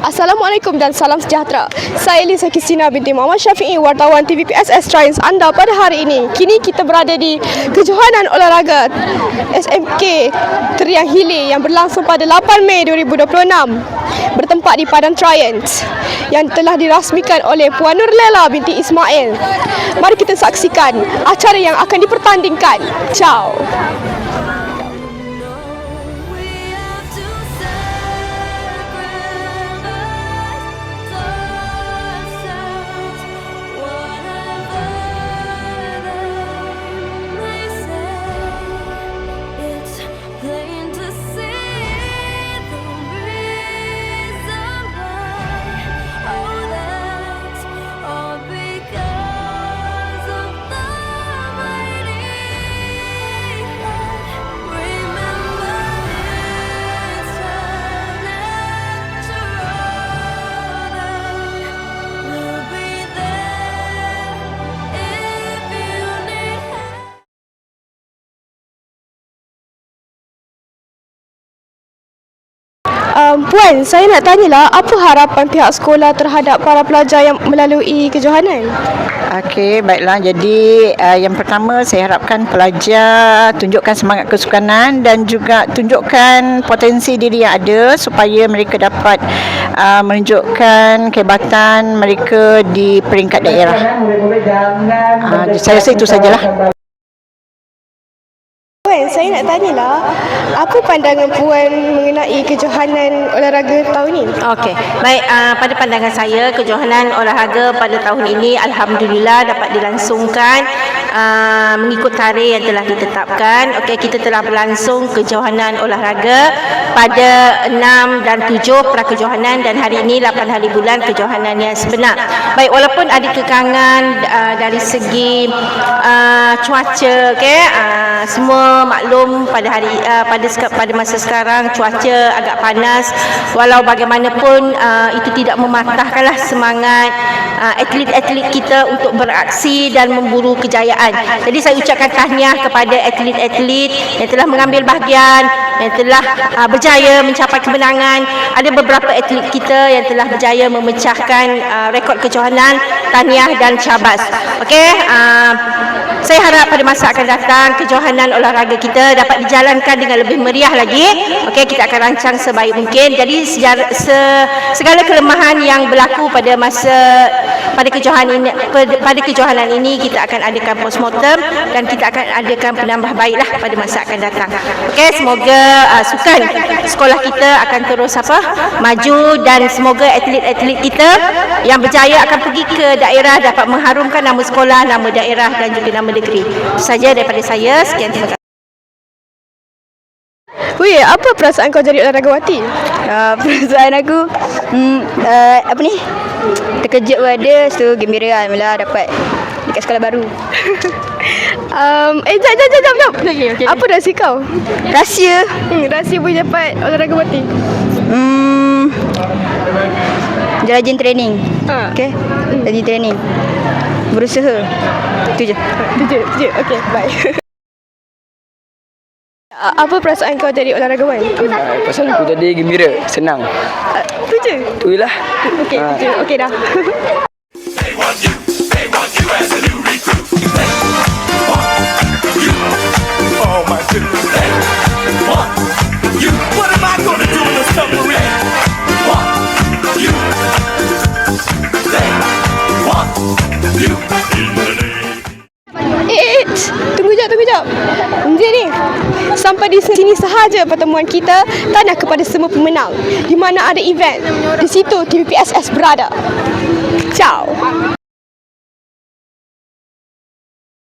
Assalamualaikum dan salam sejahtera. Saya Lisa Kristina binti Muhammad Syafi'i, wartawan TVPSS Trans anda pada hari ini. Kini kita berada di Kejohanan Olahraga SMK Teriang Hili yang berlangsung pada 8 Mei 2026 bertempat di Padang Triumph yang telah dirasmikan oleh Puan Nur Lela binti Ismail. Mari kita saksikan acara yang akan dipertandingkan. Ciao. Puan, saya nak tanyalah apa harapan pihak sekolah terhadap para pelajar yang melalui kejohanan? Okey, baiklah. Jadi yang pertama saya harapkan pelajar tunjukkan semangat kesukanan dan juga tunjukkan potensi diri yang ada supaya mereka dapat menunjukkan kehebatan mereka di peringkat daerah. Saya rasa itu sajalah. Puan, saya nak tanyalah apa pandangan Puan mengenai kejohanan olahraga tahun ini? Okey, baik, pada pandangan saya kejohanan olahraga pada tahun ini alhamdulillah dapat dilangsungkan mengikut tarikh yang telah ditetapkan. Okey, kita telah berlangsung kejohanan olahraga pada 6 dan 7 prakejohanan dan hari ini 8 hari bulan kejohanan yang sebenar. Baik, walaupun ada kekangan dari segi cuaca, okey, semua maklum pada masa sekarang cuaca agak panas. Walau bagaimanapun itu tidak mematahkanlah semangat atlet-atlet kita untuk beraksi dan memburu kejayaan. Jadi saya ucapkan tahniah kepada atlet-atlet yang telah mengambil bahagian, yang telah berjaya mencapai kemenangan. Ada beberapa atlet kita yang telah berjaya memecahkan rekod kejohanan. Tahniah dan syabas. Okey, saya harap pada masa akan datang kejohanan olahraga kita dapat dijalankan dengan lebih meriah lagi. Okey, kita akan rancang sebaik mungkin. Jadi segala kelemahan yang berlaku pada kejohanan ini kita akan adakan postmortem dan kita akan adakan penambahbaiklah pada masa akan datang. Okey, semoga sukan sekolah kita akan terus maju dan semoga atlet-atlet kita yang berjaya akan pergi ke daerah dapat mengharumkan nama sekolah, nama daerah dan juga nama negeri. Itu saja daripada saya. Sekian, terima kasih. Weh, apa perasaan kau jadi olahragawati? Perasaan aku terkejut pun ada, so gembira alhamdulillah dapat dekat sekolah baru. Jap. Okay. Apa rahsia kau? Rahsia Rahsia boleh dapat olahragawati? rajin training. Okey, rajin training, berusaha. Itu je. Okey, bye. Apa perasaan kau jadi olahragawan? Perasaan aku tadi gembira, senang. Tu je? Tu je lah. Okey dah. They want you as a new recruit. They want you. Oh my goodness. They want you. What am I gonna do in this submarine? Want you. They want you. Tunggu jap. Jadi, sampai di sini sahaja pertemuan kita. Tahniah kepada semua pemenang. Di mana ada event, di situ TVPSS berada. Ciao.